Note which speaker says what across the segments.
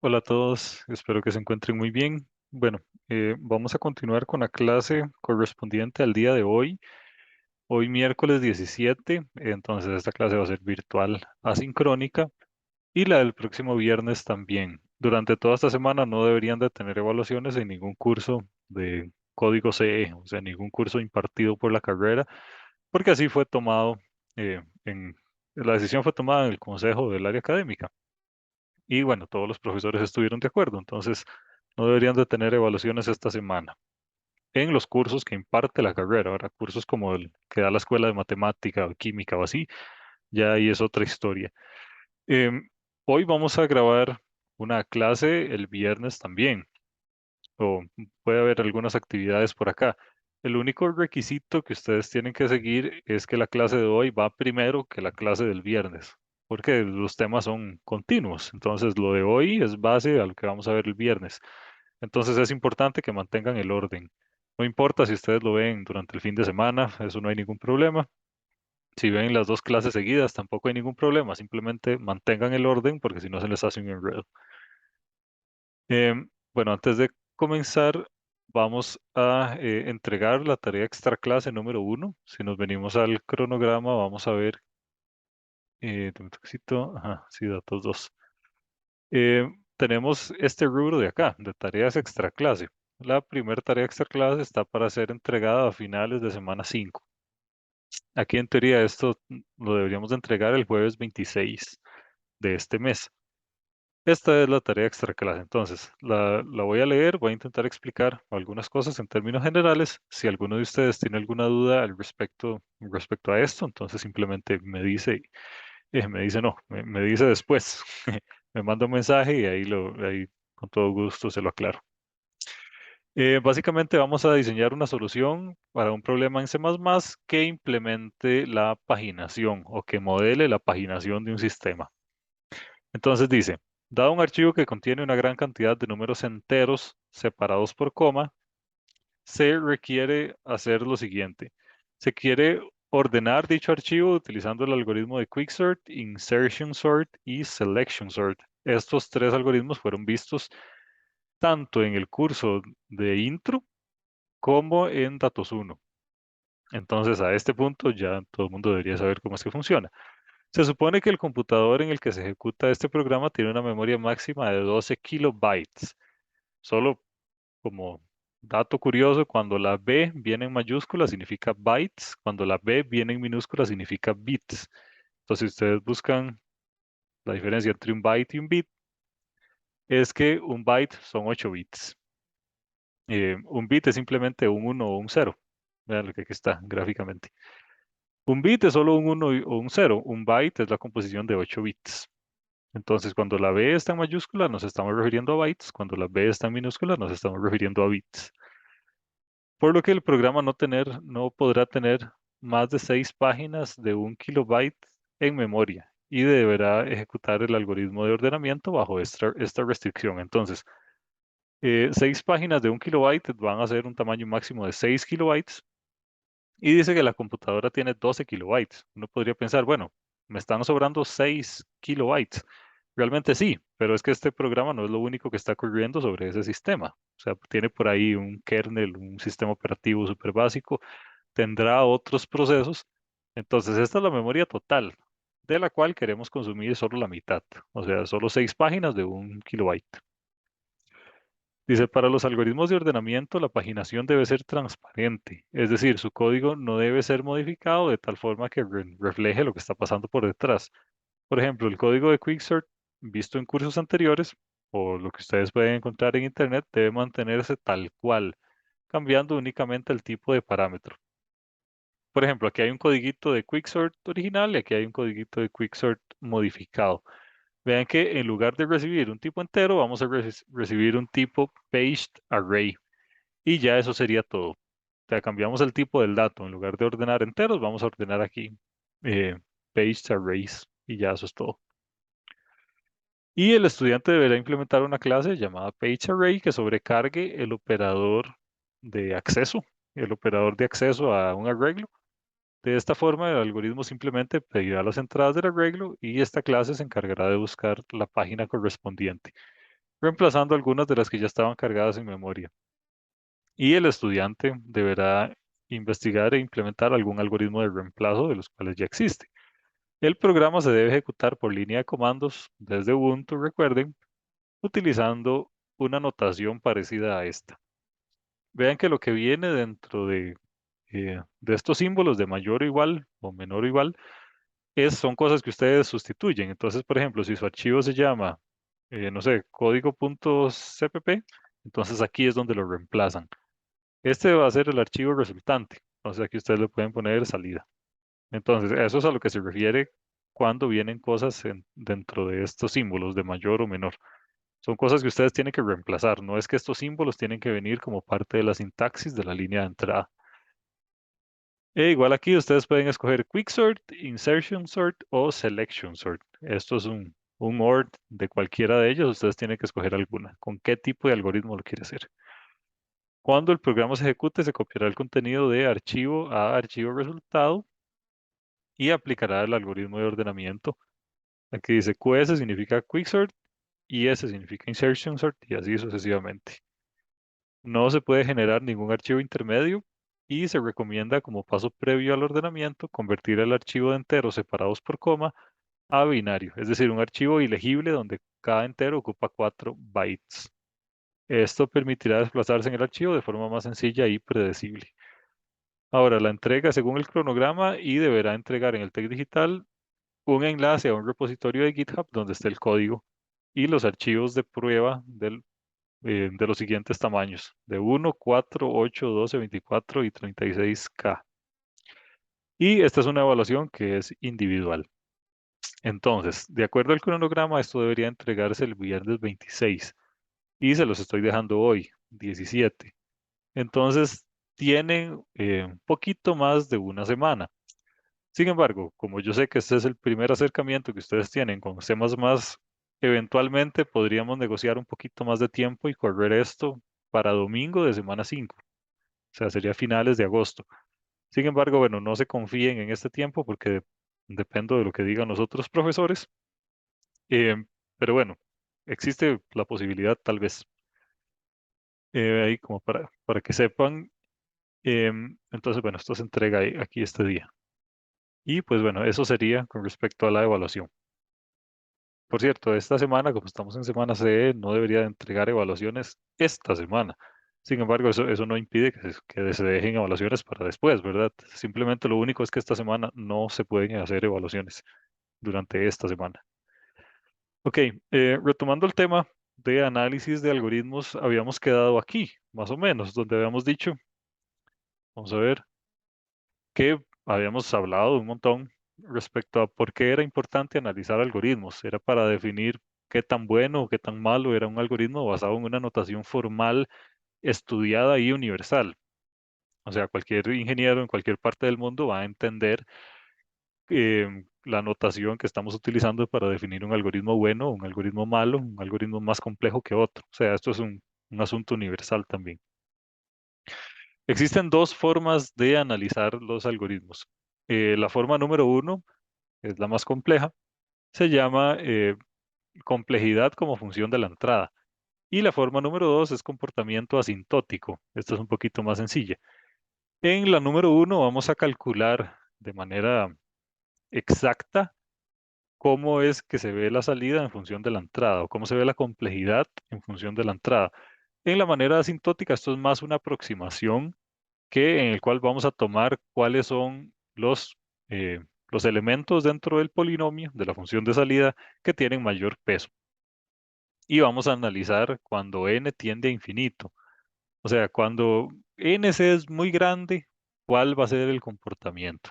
Speaker 1: Hola a todos, espero que se encuentren muy bien. Bueno, vamos a continuar con la clase correspondiente al día de hoy. Hoy miércoles 17, entonces esta clase va a ser virtual asincrónica y la del próximo viernes también. Durante toda esta semana no deberían de tener evaluaciones en ningún curso de código CE, o sea, ningún curso impartido por la carrera, porque así fue tomado, la decisión fue tomada en el consejo del área académica. Y bueno, todos los profesores estuvieron de acuerdo, entonces no deberían de tener evaluaciones esta semana en los cursos que imparte la carrera. Ahora, cursos como el que da la escuela de matemática o química o así, ya ahí es otra historia. Hoy vamos a grabar una clase el viernes también, o puede haber algunas actividades por acá. El único requisito que ustedes tienen que seguir es que la clase de hoy va primero que la clase del viernes, porque los temas son continuos. Entonces, lo de hoy es base a lo que vamos a ver el viernes. Entonces, es importante que mantengan el orden. No importa si ustedes lo ven durante el fin de semana, eso no hay ningún problema. Si ven las dos clases seguidas, tampoco hay ningún problema. Simplemente mantengan el orden porque si no se les hace un enredo. Bueno, antes de comenzar, vamos a entregar la tarea extra clase número uno. Si nos venimos al cronograma, vamos a ver, dame un toquecito, ajá, sí, datos 2. Tenemos este rubro de acá, de tareas extra clase. La primera tarea extra clase está para ser entregada a finales de semana 5. Aquí en teoría esto lo deberíamos de entregar el jueves 26 de este mes. Esta es la tarea extra clase. Entonces, la voy a leer, voy a intentar explicar algunas cosas en términos generales. Si alguno de ustedes tiene alguna duda respecto a esto, entonces simplemente me dice no, me dice después. Me manda un mensaje y ahí con todo gusto se lo aclaro. Básicamente vamos a diseñar una solución para un problema en C++ que implemente la paginación o que modele la paginación de un sistema. Entonces dice, dado un archivo que contiene una gran cantidad de números enteros separados por coma, se requiere hacer lo siguiente. Se quiere ordenar dicho archivo utilizando el algoritmo de Quicksort, Insertion Sort y Selection Sort. Estos tres algoritmos fueron vistos tanto en el curso de intro como en Datos 1. Entonces, a este punto ya todo el mundo debería saber cómo es que funciona. Se supone que el computador en el que se ejecuta este programa tiene una memoria máxima de 12 kilobytes. Solo como dato curioso, cuando la B viene en mayúscula significa bytes, cuando la B viene en minúscula significa bits. Entonces, si ustedes buscan la diferencia entre un byte y un bit, es que un byte son 8 bits. Un bit es simplemente un 1 o un 0. Vean lo que aquí está gráficamente. Un bit es solo un 1 o un 0. Un byte es la composición de 8 bits. Entonces, cuando la B está en mayúscula, nos estamos refiriendo a bytes. Cuando la B está en minúscula, nos estamos refiriendo a bits. Por lo que el programa no podrá tener más de 6 páginas de 1 kilobyte en memoria y deberá ejecutar el algoritmo de ordenamiento bajo esta restricción. Entonces, 6 páginas de 1 kilobyte van a ser un tamaño máximo de 6 kilobytes y dice que la computadora tiene 12 kilobytes. Uno podría pensar, bueno, me están sobrando 6 kilobytes. Realmente sí, pero es que este programa no es lo único que está corriendo sobre ese sistema. O sea, tiene por ahí un kernel, un sistema operativo súper básico, tendrá otros procesos. Entonces, esta es la memoria total, de la cual queremos consumir solo la mitad, o sea, solo 6 páginas de 1 kilobyte. Dice, para los algoritmos de ordenamiento, la paginación debe ser transparente, es decir, su código no debe ser modificado de tal forma que refleje lo que está pasando por detrás. Por ejemplo, el código de Quicksort, visto en cursos anteriores, o lo que ustedes pueden encontrar en Internet, debe mantenerse tal cual, cambiando únicamente el tipo de parámetro. Por ejemplo, aquí hay un codiguito de Quicksort original y aquí hay un codiguito de Quicksort modificado. Vean que en lugar de recibir un tipo entero, vamos a recibir un tipo paged array. Y ya eso sería todo. O sea, cambiamos el tipo del dato. En lugar de ordenar enteros, vamos a ordenar aquí eh, paged arrays. Y ya eso es todo. Y el estudiante deberá implementar una clase llamada PageArray que sobrecargue el operador de acceso a un arreglo. De esta forma, el algoritmo simplemente pedirá las entradas del arreglo y esta clase se encargará de buscar la página correspondiente. reemplazando algunas de las que ya estaban cargadas en memoria. Y el estudiante deberá investigar e implementar algún algoritmo de reemplazo de los cuales ya existe. El programa se debe ejecutar por línea de comandos desde Ubuntu, recuerden, utilizando una notación parecida a esta. Vean que lo que viene dentro de estos símbolos de mayor o igual o menor o igual son cosas que ustedes sustituyen. Entonces, por ejemplo, si su archivo se llama, no sé, código.cpp, entonces aquí es donde lo reemplazan. Este va a ser el archivo resultante. Entonces aquí ustedes le pueden poner salida. Entonces, eso es a lo que se refiere cuando vienen cosas dentro de estos símbolos de mayor o menor. Son cosas que ustedes tienen que reemplazar. No es que estos símbolos tienen que venir como parte de la sintaxis de la línea de entrada. E igual aquí ustedes pueden escoger Quicksort, Insertion Sort o Selection Sort. Esto es un OR de cualquiera de ellos. Ustedes tienen que escoger alguna. ¿Con qué tipo de algoritmo lo quiere hacer? Cuando el programa se ejecute, se copiará el contenido de archivo a archivo resultado y aplicará el algoritmo de ordenamiento. Aquí dice QS significa Quicksort, IS significa Insertion Sort y así sucesivamente. No se puede generar ningún archivo intermedio y se recomienda como paso previo al ordenamiento convertir el archivo de enteros separados por coma a binario, es decir, un archivo ilegible donde cada entero ocupa 4 bytes. Esto permitirá desplazarse en el archivo de forma más sencilla y predecible. Ahora, la entrega según el cronograma y deberá entregar en el TEC digital un enlace a un repositorio de GitHub donde esté el código y los archivos de prueba de los siguientes tamaños, de 1, 4, 8, 12, 24 y 36K. Y esta es una evaluación que es individual. Entonces, de acuerdo al cronograma, esto debería entregarse el viernes 26 y se los estoy dejando hoy, 17. Entonces, tienen un poquito más de una semana. Sin embargo, como yo sé que este es el primer acercamiento que ustedes tienen con C++, eventualmente podríamos negociar un poquito más de tiempo y correr esto para domingo de semana 5, o sea, sería finales de agosto. Sin embargo, bueno, no se confíen en este tiempo porque dependo de lo que digan los otros profesores. Pero bueno, existe la posibilidad tal vez ahí como para que sepan. Entonces, bueno, esto se entrega aquí este día. Y pues bueno, eso sería con respecto a la evaluación. Por cierto, esta semana, como estamos en semana CE, no debería de entregar evaluaciones esta semana. Sin embargo, eso no impide que se dejen evaluaciones para después, ¿verdad? Simplemente lo único es que esta semana no se pueden hacer evaluaciones durante esta semana. Ok, retomando el tema de análisis de algoritmos, habíamos quedado aquí, más o menos, donde habíamos dicho, vamos a ver, que habíamos hablado un montón respecto a por qué era importante analizar algoritmos. Era para definir qué tan bueno o qué tan malo era un algoritmo basado en una notación formal, estudiada y universal. O sea, cualquier ingeniero en cualquier parte del mundo va a entender la notación que estamos utilizando para definir un algoritmo bueno, un algoritmo malo, un algoritmo más complejo que otro. O sea, esto es un asunto universal también. Existen dos formas de analizar los algoritmos. La forma número uno es la más compleja, se llama complejidad como función de la entrada. Y la forma número dos es comportamiento asintótico. Esta es un poquito más sencilla. En la número uno vamos a calcular de manera exacta cómo es que se ve la salida en función de la entrada o cómo se ve la complejidad en función de la entrada. En la manera asintótica, esto es más una aproximación en el cual vamos a tomar cuáles son los elementos dentro del polinomio de la función de salida que tienen mayor peso. Y vamos a analizar cuando n tiende a infinito. O sea, cuando n es muy grande, ¿cuál va a ser el comportamiento?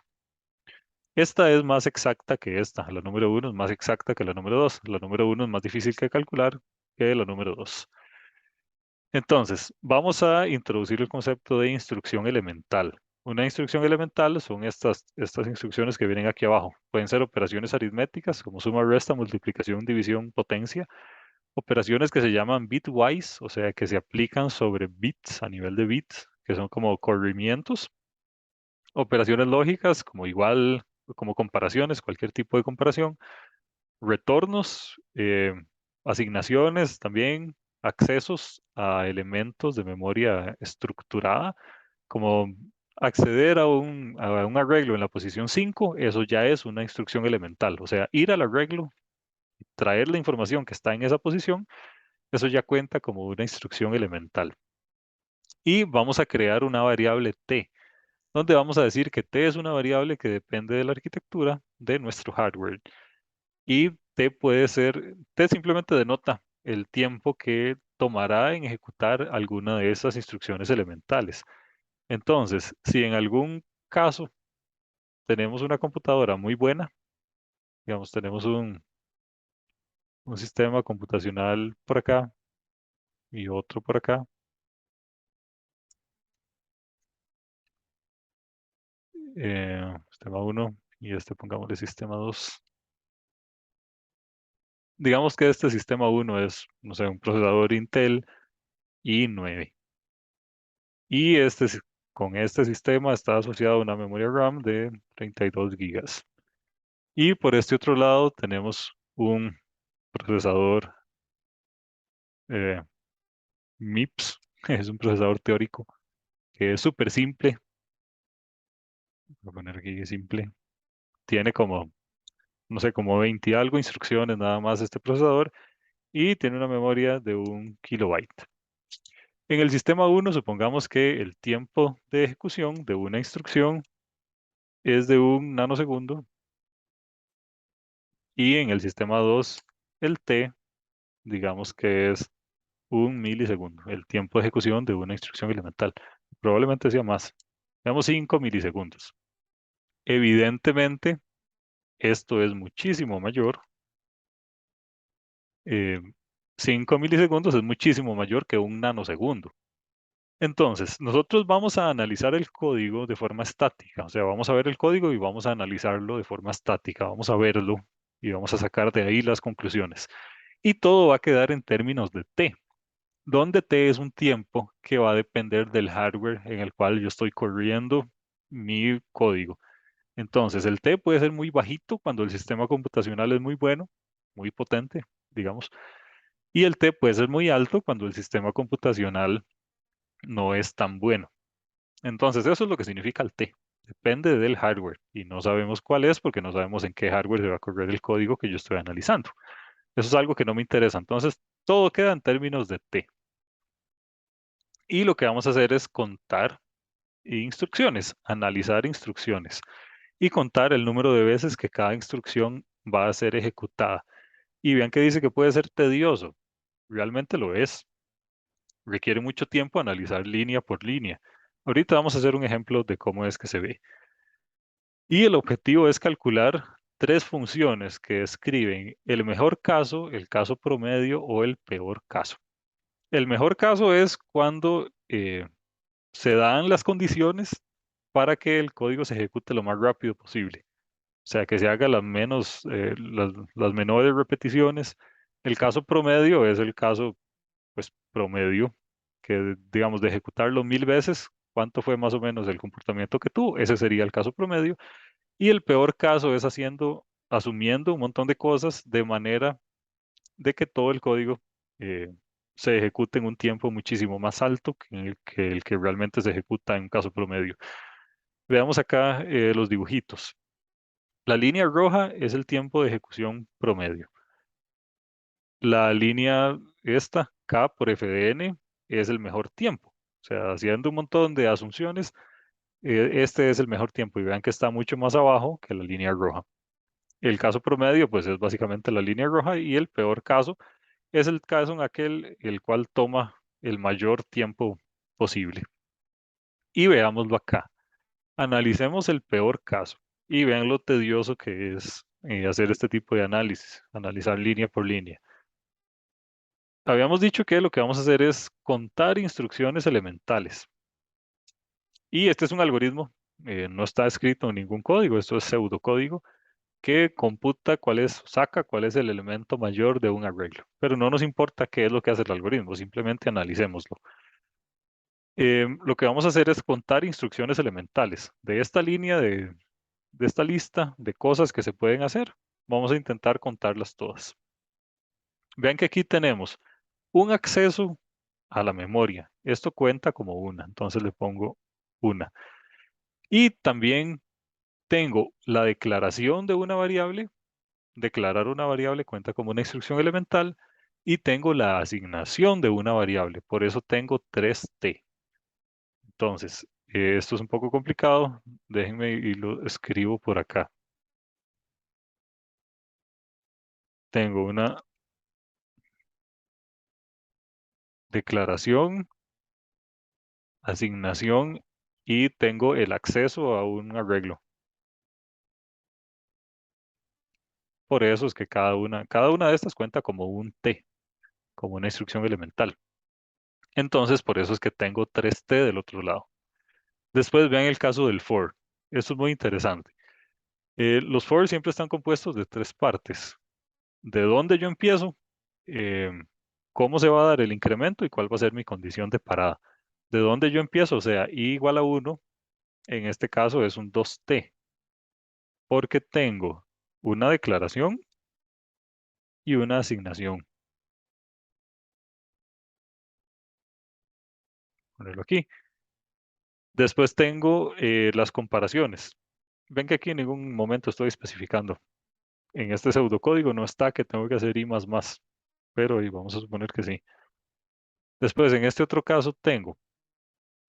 Speaker 1: Esta es más exacta que esta. La número uno es más exacta que la número 2. La número uno es más difícil que calcular que la número 2. Entonces, vamos a introducir el concepto de instrucción elemental. Una instrucción elemental son estas instrucciones que vienen aquí abajo. Pueden ser operaciones aritméticas como suma, resta, multiplicación, división, potencia. Operaciones que se llaman bitwise, o sea, que se aplican sobre bits, a nivel de bits, que son como corrimientos. Operaciones lógicas, como igual, como comparaciones, cualquier tipo de comparación. Retornos, asignaciones también, accesos a elementos de memoria estructurada, como acceder a un arreglo en la posición 5, eso ya es una instrucción elemental. O sea, ir al arreglo, traer la información que está en esa posición, eso ya cuenta como una instrucción elemental. Y vamos a crear una variable t, donde vamos a decir que t es una variable que depende de la arquitectura de nuestro hardware. Y t simplemente denota el tiempo que tomará en ejecutar alguna de esas instrucciones elementales. Entonces, si en algún caso tenemos una computadora muy buena, digamos, tenemos un sistema computacional por acá y otro por acá, sistema uno y este pongámosle sistema 2. Digamos que este sistema uno es, no sé, un procesador Intel i9. Y con este sistema está asociada una memoria RAM de 32 gigas. Y por este otro lado tenemos un procesador eh, MIPS, es un procesador teórico que es súper simple. Voy a poner aquí simple. Tiene como, no sé, como 20 y algo instrucciones nada más este procesador y tiene una memoria de 1 kilobyte. En el sistema uno supongamos que el tiempo de ejecución de una instrucción es de 1 nanosegundo y en el sistema 2 el t, digamos que es 1 milisegundo, el tiempo de ejecución de una instrucción elemental. Probablemente sea más. Digamos 5 milisegundos. Evidentemente, esto es muchísimo mayor. eh, 5 milisegundos es muchísimo mayor que 1 nanosegundo. Entonces, nosotros vamos a analizar el código de forma estática. O sea, vamos a ver el código y vamos a analizarlo de forma estática. Vamos a verlo y vamos a sacar de ahí las conclusiones. Y todo va a quedar en términos de t, donde t es un tiempo que va a depender del hardware en el cual yo estoy corriendo mi código. Entonces, el t puede ser muy bajito cuando el sistema computacional es muy bueno, muy potente, digamos, y el t puede ser muy alto cuando el sistema computacional no es tan bueno. Entonces, eso es lo que significa el t. Depende del hardware y no sabemos cuál es porque no sabemos en qué hardware se va a correr el código que yo estoy analizando. Eso es algo que no me interesa. Entonces, todo queda en términos de t. Y lo que vamos a hacer es contar instrucciones, analizar instrucciones y contar el número de veces que cada instrucción va a ser ejecutada. Y vean que dice que puede ser tedioso. Realmente lo es. Requiere mucho tiempo analizar línea por línea. Ahorita vamos a hacer un ejemplo de cómo es que se ve. Y el objetivo es calcular tres funciones que describen el mejor caso, el caso promedio o el peor caso. El mejor caso es cuando se dan las condiciones para que el código se ejecute lo más rápido posible. O sea, que se haga las menores repeticiones. El caso promedio es el caso, pues, promedio, que digamos, de ejecutarlo 1000 veces, ¿cuánto fue más o menos el comportamiento que tuvo? Ese sería el caso promedio. Y el peor caso es asumiendo un montón de cosas de manera de que todo el código eh, se ejecute en un tiempo muchísimo más alto que el que realmente se ejecuta en un caso promedio. Veamos acá los dibujitos. La línea roja es el tiempo de ejecución promedio. La línea esta, K por F de N, es el mejor tiempo. O sea, haciendo un montón de asunciones, este es el mejor tiempo y vean que está mucho más abajo que la línea roja. El caso promedio, pues es básicamente la línea roja y el peor caso es el caso en aquel el cual toma el mayor tiempo posible. Y veámoslo acá. Analicemos el peor caso y vean lo tedioso que es hacer este tipo de análisis, analizar línea por línea. Habíamos dicho que lo que vamos a hacer es contar instrucciones elementales. Y este es un algoritmo, no está escrito en ningún código, esto es pseudocódigo que computa saca cuál es el elemento mayor de un arreglo. Pero no nos importa qué es lo que hace el algoritmo, simplemente analicémoslo. Lo que vamos a hacer es contar instrucciones elementales de esta de esta lista de cosas que se pueden hacer. Vamos a intentar contarlas todas. Vean que aquí tenemos un acceso a la memoria. Esto cuenta como una, entonces le pongo una. Y también tengo la declaración de una variable. Declarar una variable cuenta como una instrucción elemental. Y tengo la asignación de una variable. Por eso tengo 3T. Entonces, esto es un poco complicado. Déjenme y lo escribo por acá. Tengo una declaración, asignación y tengo el acceso a un arreglo. Por eso es que cada una de estas cuenta como un T, como una instrucción elemental. Entonces, por eso es que tengo 3T del otro lado. Después vean el caso del for. Esto es muy interesante. Los for siempre están compuestos de tres partes. De dónde yo empiezo, em, cómo se va a dar el incremento y cuál va a ser mi condición de parada. De dónde yo empiezo, o sea, i igual a 1, en este caso es un 2T, porque tengo una declaración y una asignación. Ponerlo aquí. Después tengo las comparaciones. Ven que aquí en ningún momento estoy especificando. En este pseudocódigo no está que tengo que hacer i más más, pero ahí vamos a suponer que sí. Después, en este otro caso, tengo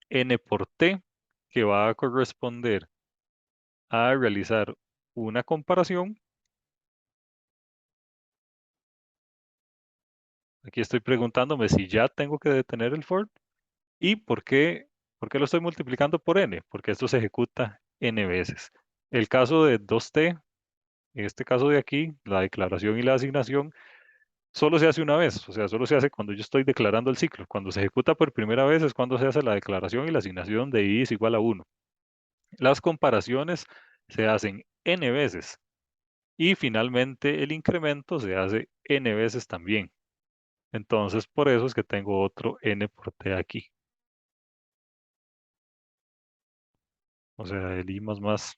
Speaker 1: n por t, que va a corresponder a realizar una comparación. Aquí estoy preguntándome si ya tengo que detener el for y por qué lo estoy multiplicando por n, porque esto se ejecuta n veces. El caso de 2t, en este caso de aquí, la declaración y la asignación, solo se hace una vez, o sea, solo se hace cuando yo estoy declarando el ciclo. Cuando se ejecuta por primera vez es cuando se hace la declaración y la asignación de i es igual a 1. Las comparaciones se hacen n veces y finalmente el incremento se hace n veces también. Entonces, por eso es que tengo otro n por t aquí. O sea, el i más más,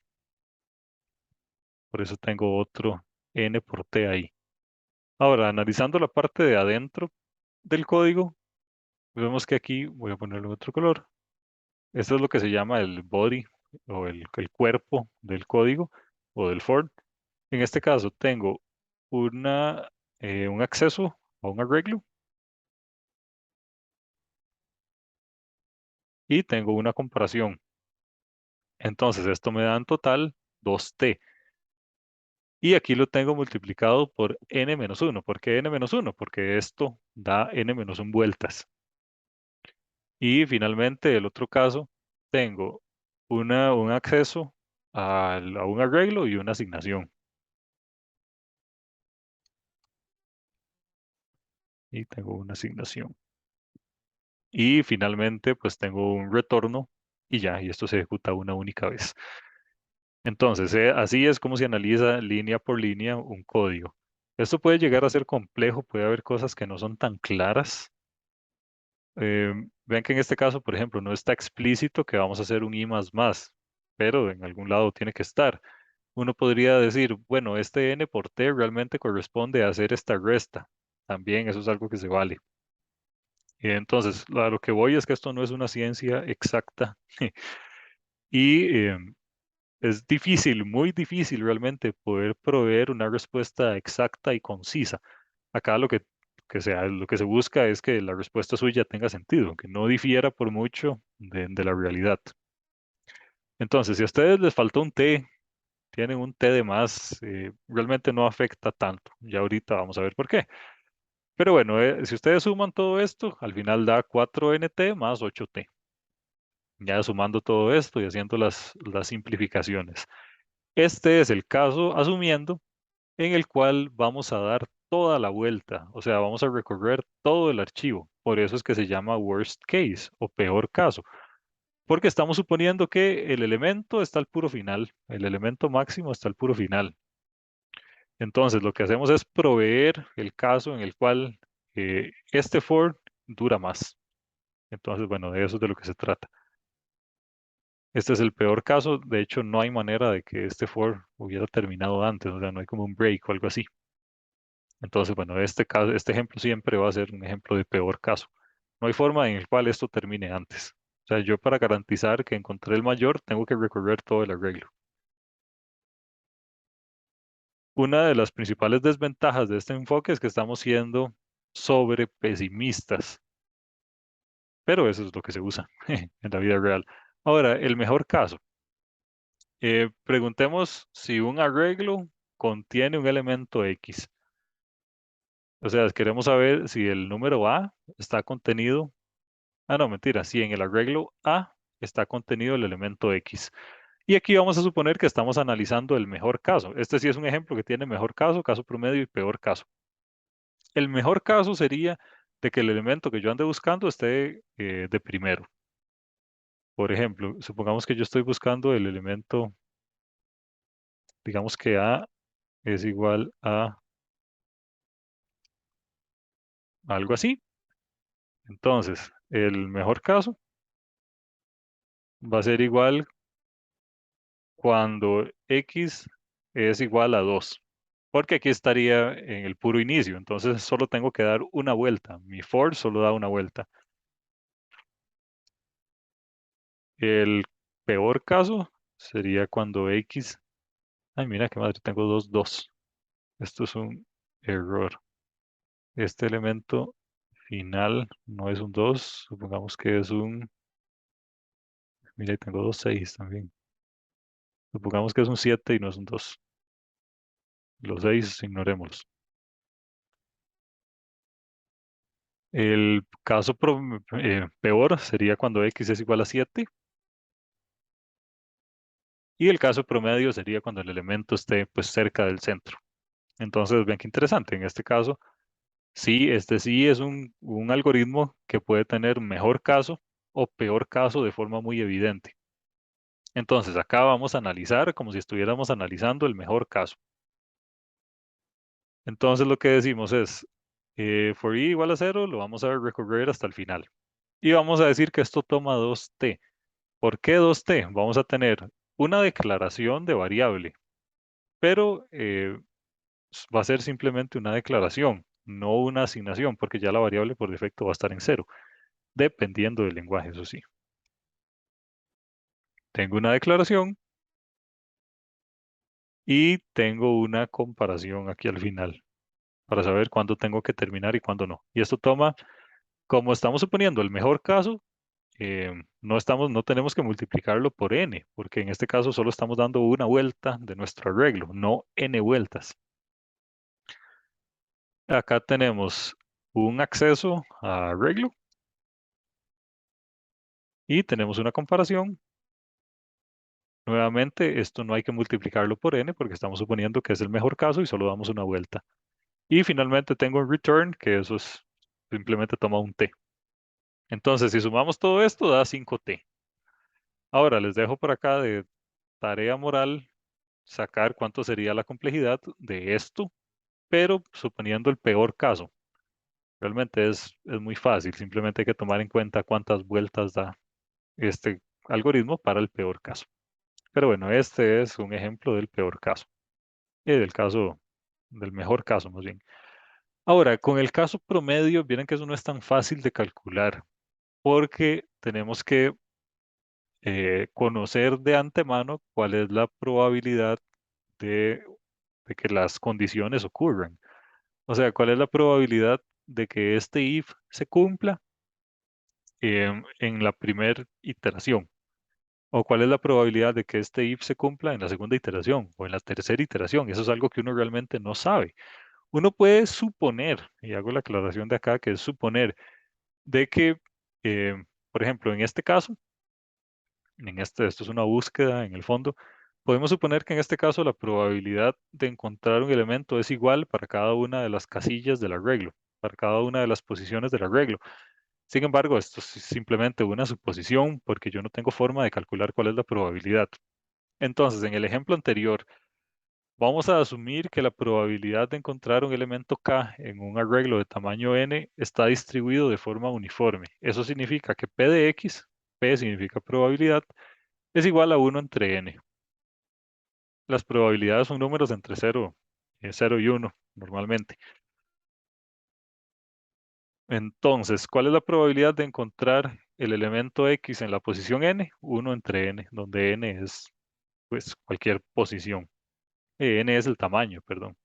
Speaker 1: por eso tengo otro n por t ahí. Ahora, analizando la parte de adentro del código, vemos que aquí voy a ponerle otro color. Esto es lo que se llama el body o el cuerpo del código o del for. En este caso tengo un acceso a un arreglo y tengo una comparación. Entonces esto me da en total 2t. Y aquí lo tengo multiplicado por n-1. ¿Por qué n-1? Porque esto da n-1 vueltas. Y finalmente, el otro caso, tengo un acceso a un arreglo y una asignación. Y tengo una asignación. Y finalmente, pues tengo un retorno y ya, y esto se ejecuta una única vez. Entonces, así es como se analiza línea por línea un código. Esto puede llegar a ser complejo, puede haber cosas que no son tan claras. Ven que en este caso, por ejemplo, no está explícito que vamos a hacer un i más más, pero en algún lado tiene que estar. Uno podría decir, bueno, este n por t realmente corresponde a hacer esta resta. También eso es algo que se vale. Entonces, a lo que voy es que esto no es una ciencia exacta y es difícil, muy difícil realmente poder proveer una respuesta exacta y concisa. Acá lo que se busca es que la respuesta suya tenga sentido, que no difiera por mucho de la realidad. Entonces, si a ustedes les faltó un T, tienen un T de más, realmente no afecta tanto. Ya ahorita vamos a ver por qué. Pero bueno, si ustedes suman todo esto, al final da 4nt más 8t. Ya sumando todo esto y haciendo las simplificaciones. Este es el caso asumiendo en el cual vamos a dar toda la vuelta, o sea, vamos a recorrer todo el archivo. Por eso es que se llama worst case o peor caso, porque estamos suponiendo que el elemento está al puro final, el elemento máximo está al puro final. Entonces, lo que hacemos es proveer el caso en el cual este for dura más. Entonces, bueno, de eso es de lo que se trata. Este es el peor caso. De hecho, no hay manera de que este for hubiera terminado antes. O sea, no hay como un break o algo así. Entonces, bueno, este caso, este ejemplo siempre va a ser un ejemplo de peor caso. No hay forma en el cual esto termine antes. O sea, yo para garantizar que encontré el mayor, tengo que recorrer todo el arreglo. Una de las principales desventajas de este enfoque es que estamos siendo sobre pesimistas, pero eso es lo que se usa en la vida real. Ahora, el mejor caso. Preguntemos si un arreglo contiene un elemento X. O sea, queremos saber si el número A está contenido. Ah, no, mentira. Si en el arreglo A está contenido el elemento X. Y aquí vamos a suponer que estamos analizando el mejor caso. Este sí es un ejemplo que tiene mejor caso, caso promedio y peor caso. El mejor caso sería de que el elemento que yo ande buscando esté de primero. Por ejemplo, supongamos que yo estoy buscando el elemento, digamos que A es igual a algo así. Entonces, el mejor caso va a ser igual cuando X es igual a 2, porque aquí estaría en el puro inicio, entonces solo tengo que dar una vuelta. Mi for solo da una vuelta. El peor caso sería cuando X, ay, mira qué madre, tengo dos. Esto es un error. Este elemento final no es un 2, supongamos que es un, mira, tengo dos 6 también. Supongamos que es un 7 y no es un 2. Los 6 ignorémoslos. El caso peor sería cuando X es igual a 7 y el caso promedio sería cuando el elemento esté pues cerca del centro. Entonces, ven qué interesante. En este caso, sí, este sí es un algoritmo que puede tener mejor caso o peor caso de forma muy evidente. Entonces, acá vamos a analizar como si estuviéramos analizando el mejor caso. Entonces, lo que decimos es, for i igual a 0, lo vamos a recorrer hasta el final. Y vamos a decir que esto toma 2t. ¿Por qué 2t? Vamos a tener una declaración de variable, pero va a ser simplemente una declaración, no una asignación, porque ya la variable por defecto va a estar en cero, dependiendo del lenguaje, eso sí. Tengo una declaración y tengo una comparación aquí al final para saber cuándo tengo que terminar y cuándo no. Y esto toma, como estamos suponiendo el mejor caso, no tenemos que multiplicarlo por n, porque en este caso solo estamos dando una vuelta de nuestro arreglo, no n vueltas. Acá tenemos un acceso a arreglo y tenemos una comparación. Nuevamente, esto no hay que multiplicarlo por n porque estamos suponiendo que es el mejor caso y solo damos una vuelta. Y finalmente tengo un return, que eso es simplemente toma un t. Entonces, si sumamos todo esto, da 5t. Ahora les dejo por acá de tarea moral sacar cuánto sería la complejidad de esto, pero suponiendo el peor caso. Realmente es muy fácil, simplemente hay que tomar en cuenta cuántas vueltas da este algoritmo para el peor caso. Pero bueno, este es un ejemplo del peor caso, del caso, del mejor caso más bien. Ahora, con el caso promedio, miren que eso no es tan fácil de calcular, porque tenemos que conocer de antemano cuál es la probabilidad de, de que las condiciones ocurran. O sea, cuál es la probabilidad de que este if se cumpla en la primera iteración. O cuál es la probabilidad de que este if se cumpla en la segunda iteración o en la tercera iteración. Eso es algo que uno realmente no sabe. Uno puede suponer, y hago la aclaración de acá, que es suponer de que, por ejemplo, en este caso, esto es una búsqueda en el fondo, podemos suponer que en este caso la probabilidad de encontrar un elemento es igual para cada una de las casillas del arreglo, para cada una de las posiciones del arreglo. Sin embargo, esto es simplemente una suposición porque yo no tengo forma de calcular cuál es la probabilidad. Entonces, en el ejemplo anterior, vamos a asumir que la probabilidad de encontrar un elemento K en un arreglo de tamaño n está distribuido de forma uniforme. Eso significa que P de X, P significa probabilidad, es igual a 1 entre n. Las probabilidades son números entre 0 y 1 normalmente. Entonces, ¿cuál es la probabilidad de encontrar el elemento X en la posición n? 1 entre n, donde n es pues cualquier posición. N es el tamaño, perdón.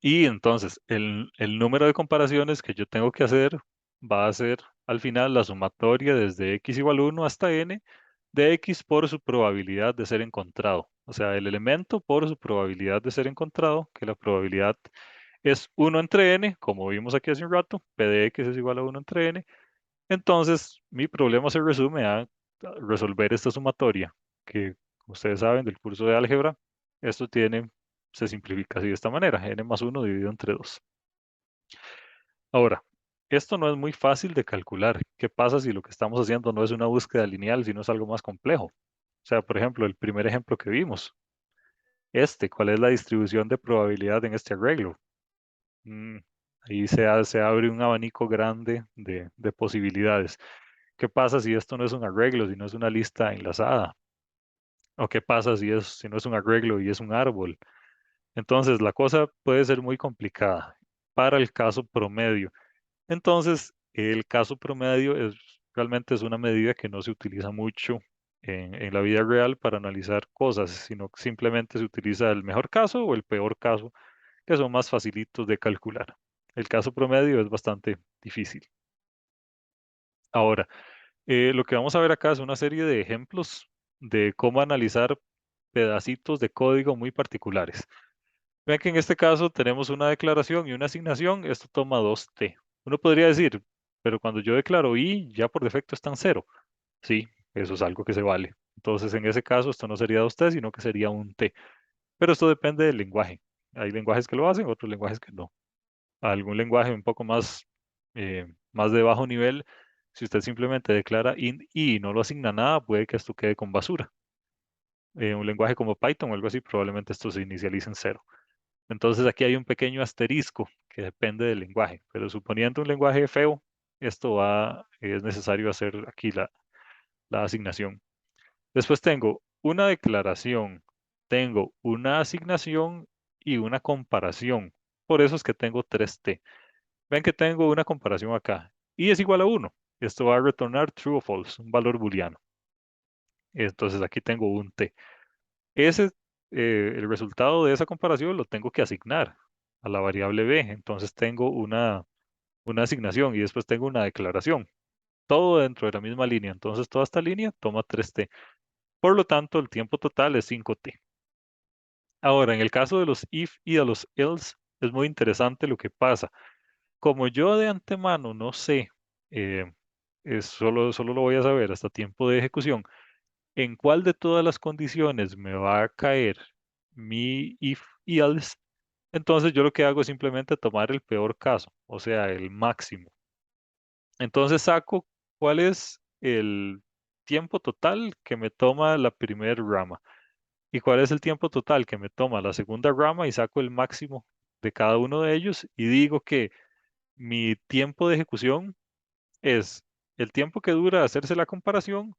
Speaker 1: Y entonces, el número de comparaciones que yo tengo que hacer va a ser al final la sumatoria desde x igual 1 hasta n de x por su probabilidad de ser encontrado. O sea, el elemento por su probabilidad de ser encontrado, que la probabilidad es 1 entre n, como vimos aquí hace un rato, p de x es igual a 1 entre n. Entonces, mi problema se resume a resolver esta sumatoria, que como ustedes saben del curso de álgebra, esto se simplifica así de esta manera, n más 1 dividido entre 2. Ahora, esto no es muy fácil de calcular. ¿Qué pasa si lo que estamos haciendo no es una búsqueda lineal, sino es algo más complejo? O sea, por ejemplo, el primer ejemplo que vimos, ¿cuál es la distribución de probabilidad en este arreglo? Mm, Ahí se abre un abanico grande de posibilidades. ¿Qué pasa si esto no es un arreglo, si no es una lista enlazada? ¿O qué pasa si no es un arreglo y es un árbol? Entonces, la cosa puede ser muy complicada para el caso promedio. Entonces, el caso promedio realmente es una medida que no se utiliza mucho en la vida real para analizar cosas, sino que simplemente se utiliza el mejor caso o el peor caso, que son más facilitos de calcular. El caso promedio es bastante difícil. Ahora, lo que vamos a ver acá es una serie de ejemplos de cómo analizar pedacitos de código muy particulares. Vean que en este caso tenemos una declaración y una asignación. Esto toma 2t. Uno podría decir, pero cuando yo declaro i, ya por defecto está en 0. Sí, eso es algo que se vale. Entonces, en ese caso, esto no sería 2t, sino que sería un t. Pero esto depende del lenguaje. Hay lenguajes que lo hacen, otros lenguajes que no. Algún lenguaje un poco más de bajo nivel, si usted simplemente declara int i y no lo asigna nada, puede que esto quede con basura. Un lenguaje como Python o algo así, probablemente esto se inicialice en 0. Entonces aquí hay un pequeño asterisco que depende del lenguaje, pero suponiendo un lenguaje feo, es necesario hacer aquí la asignación. Después tengo una declaración, tengo una asignación y una comparación. Por eso es que tengo 3t. Ven que tengo una comparación acá. Y es igual a 1. Esto va a retornar true o false, un valor booleano. Entonces aquí tengo un t. Ese, el resultado de esa comparación lo tengo que asignar a la variable b. Entonces tengo una asignación y después tengo una declaración. Todo dentro de la misma línea. Entonces toda esta línea toma 3t. Por lo tanto, el tiempo total es 5t. Ahora, en el caso de los if y de los else, es muy interesante lo que pasa. Como yo de antemano no sé, eh, solo lo voy a saber hasta tiempo de ejecución, en cuál de todas las condiciones me va a caer mi if y else, entonces yo lo que hago es simplemente tomar el peor caso, o sea, el máximo. Entonces saco cuál es el tiempo total que me toma la primera rama y cuál es el tiempo total que me toma la segunda rama y saco el máximo de cada uno de ellos y digo que mi tiempo de ejecución es el tiempo que dura hacerse la comparación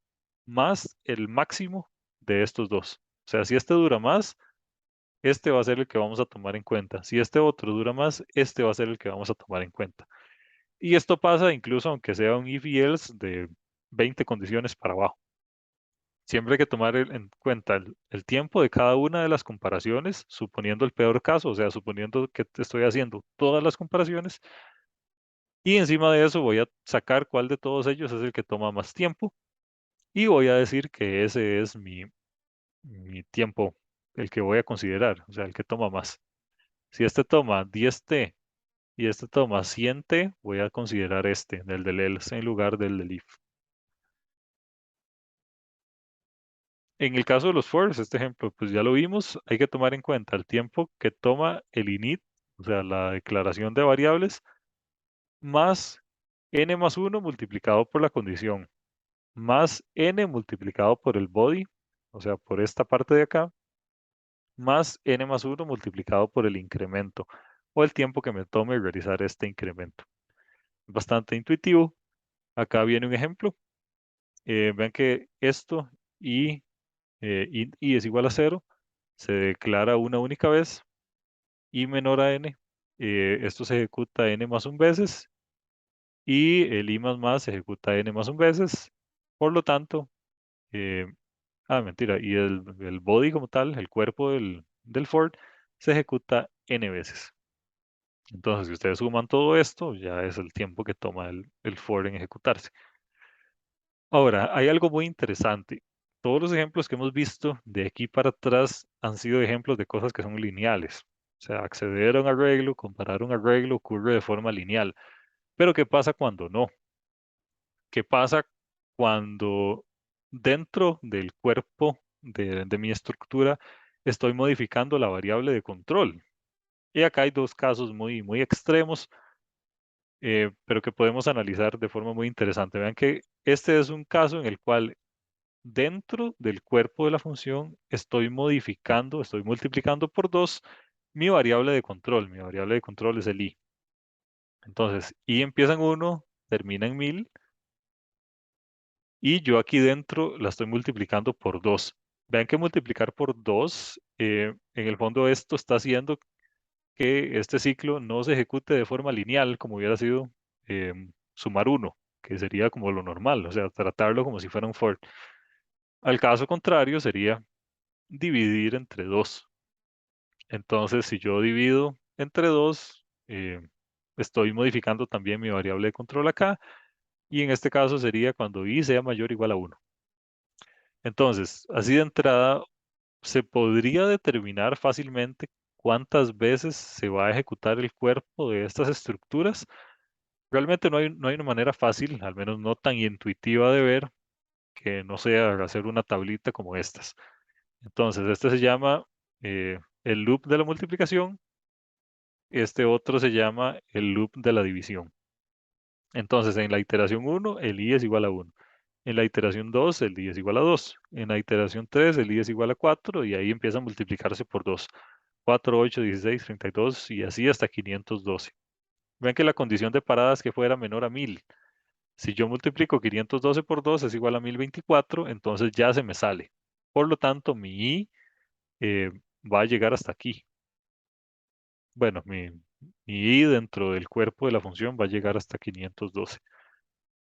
Speaker 1: más el máximo de estos dos. O sea, si este dura más, este va a ser el que vamos a tomar en cuenta. Si este otro dura más, este va a ser el que vamos a tomar en cuenta. Y esto pasa incluso aunque sea un if y else de 20 condiciones para abajo. Siempre hay que tomar en cuenta el tiempo de cada una de las comparaciones, suponiendo el peor caso, o sea, suponiendo que te estoy haciendo todas las comparaciones. Y encima de eso voy a sacar cuál de todos ellos es el que toma más tiempo y voy a decir que ese es mi tiempo, el que voy a considerar, o sea, el que toma más. Si este toma 10t y este toma 100t, voy a considerar el del else en lugar del if. En el caso de los fors, este ejemplo, pues ya lo vimos, hay que tomar en cuenta el tiempo que toma el init, o sea, la declaración de variables, más n más 1 multiplicado por la condición, más n multiplicado por el body, o sea, por esta parte de acá, más n más 1 multiplicado por el incremento, o el tiempo que me tome realizar este incremento. Bastante intuitivo. Acá viene un ejemplo. Vean que esto y es igual a 0, se declara una única vez, y menor a n, Esto se ejecuta n más un veces y el i más más se ejecuta n más un veces. Por lo tanto, eh, mentira, y el body como tal, el cuerpo del for, se ejecuta n veces. Entonces, si ustedes suman todo esto, ya es el tiempo que toma el for en ejecutarse. Ahora, hay algo muy interesante. Todos los ejemplos que hemos visto de aquí para atrás han sido ejemplos de cosas que son lineales. O sea, acceder a un arreglo, comparar un arreglo ocurre de forma lineal. Pero ¿qué pasa cuando no? ¿Qué pasa cuando dentro del cuerpo de mi estructura estoy modificando la variable de control? Y acá hay dos casos muy, muy extremos, pero que podemos analizar de forma muy interesante. Vean que este es un caso en el cual dentro del cuerpo de la función estoy modificando, estoy multiplicando por 2 mi variable de control. Mi variable de control es el i. Entonces, i empieza en 1, termina en 1000 y yo aquí dentro la estoy multiplicando por 2. Vean que multiplicar por 2, en el fondo esto está haciendo que este ciclo no se ejecute de forma lineal como hubiera sido sumar 1, que sería como lo normal, o sea, tratarlo como si fuera un for. Al caso contrario sería dividir entre 2. Entonces, si yo divido entre 2, estoy modificando también mi variable de control acá, y en este caso sería cuando i sea mayor o igual a 1. Entonces, así de entrada, se podría determinar fácilmente cuántas veces se va a ejecutar el cuerpo de estas estructuras. Realmente no hay una manera fácil, al menos no tan intuitiva de ver, que no sea hacer una tablita como estas. Entonces, este se llama el loop de la multiplicación. Este otro se llama el loop de la división. Entonces, en la iteración 1, el i es igual a 1. En la iteración 2, el i es igual a 2. En la iteración 3, el i es igual a 4 y ahí empieza a multiplicarse por 2. 4, 8, 16, 32 y así hasta 512. Ven que la condición de parada es que fuera menor a 1000. Si yo multiplico 512 por 2 es igual a 1024, entonces ya se me sale. Por lo tanto, mi i eh, va a llegar hasta aquí. Bueno, mi i dentro del cuerpo de la función va a llegar hasta 512.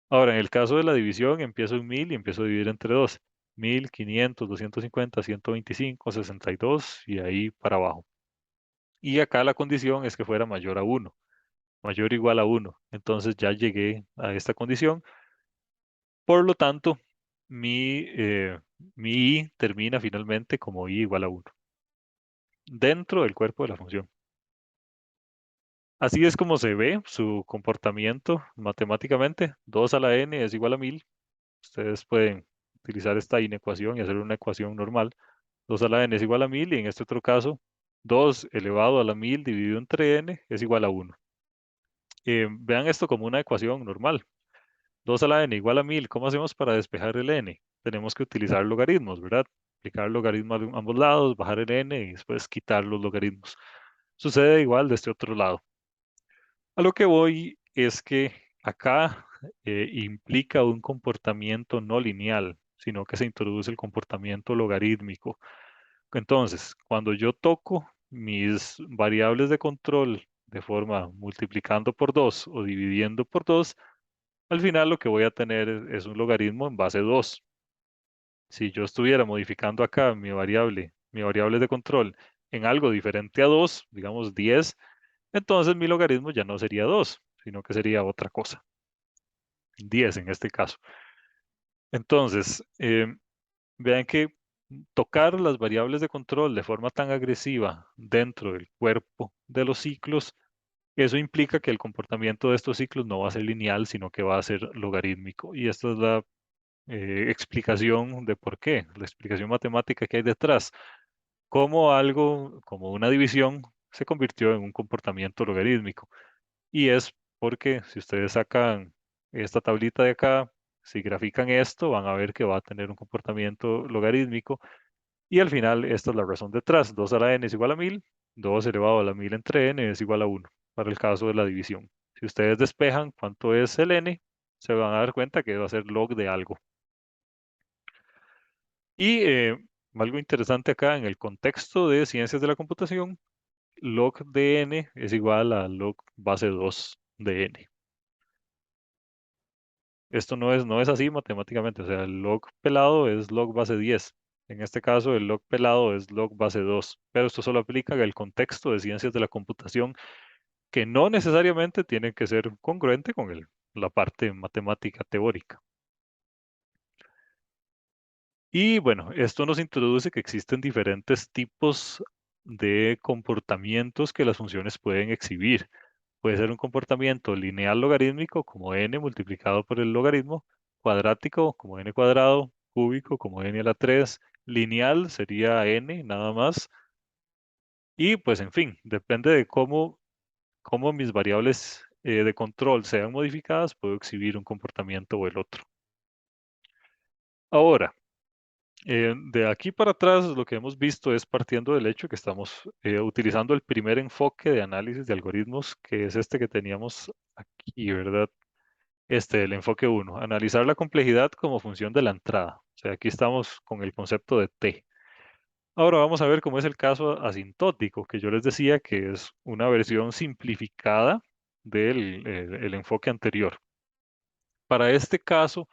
Speaker 1: Ahora, en el caso de la división, empiezo en 1000 y empiezo a dividir entre 2. 1000, 500, 250, 125, 62 y ahí para abajo. Y acá la condición es que fuera mayor a 1, mayor o igual a 1. Entonces ya llegué a esta condición. Por lo tanto, mi i termina finalmente como i igual a 1 dentro del cuerpo de la función. Así es como se ve su comportamiento matemáticamente. 2 a la n es igual a 1000. Ustedes pueden utilizar esta inecuación y hacer una ecuación normal. 2 a la n es igual a 1000 y en este otro caso, 2 elevado a la 1000 dividido entre n es igual a 1. Vean esto como una ecuación normal. 2 a la n igual a 1000. ¿Cómo hacemos para despejar el n? Tenemos que utilizar logaritmos, ¿verdad? Aplicar logaritmos a ambos lados, bajar el n y después quitar los logaritmos. Sucede igual de este otro lado. A lo que voy es que acá implica un comportamiento no lineal, sino que se introduce el comportamiento logarítmico. Entonces, cuando yo toco mis variables de control de forma multiplicando por 2 o dividiendo por 2, al final lo que voy a tener es un logaritmo en base 2. Si yo estuviera modificando acá mi variable de control en algo diferente a 2, digamos 10, entonces mi logaritmo ya no sería 2, sino que sería otra cosa, 10 en este caso. Entonces, vean que tocar las variables de control de forma tan agresiva dentro del cuerpo de los ciclos, eso implica que el comportamiento de estos ciclos no va a ser lineal, sino que va a ser logarítmico. Y esta es la explicación de por qué, la explicación matemática que hay detrás. Cómo algo, como una división, se convirtió en un comportamiento logarítmico. Y es porque si ustedes sacan esta tablita de acá, si grafican esto, van a ver que va a tener un comportamiento logarítmico. Y al final, esta es la razón detrás. 2 a la n es igual a 1000. 2 elevado a la 1000 entre n es igual a 1, para el caso de la división. Si ustedes despejan cuánto es el n, se van a dar cuenta que va a ser log de algo. Y algo interesante acá en el contexto de ciencias de la computación log de n es igual a log base 2 de n. Esto no es así matemáticamente, o sea, el log pelado es log base 10. En este caso, el log pelado es log base 2, pero esto solo aplica en el contexto de ciencias de la computación, que no necesariamente tiene que ser congruente con la parte matemática teórica. Y bueno, esto nos introduce que existen diferentes tipos de comportamientos que las funciones pueden exhibir. Puede ser un comportamiento lineal logarítmico como n multiplicado por el logaritmo, cuadrático como n cuadrado, cúbico como n a la 3, lineal sería n nada más. Y pues en fin, depende de cómo mis variables de control sean modificadas, puedo exhibir un comportamiento o el otro. Ahora, de aquí para atrás, lo que hemos visto es partiendo del hecho que estamos utilizando el primer enfoque de análisis de algoritmos, que es este que teníamos aquí, ¿verdad? El enfoque uno, analizar la complejidad como función de la entrada. O sea, aquí estamos con el concepto de T. Ahora vamos a ver cómo es el caso asintótico, que yo les decía que es una versión simplificada del el enfoque anterior. Para este caso,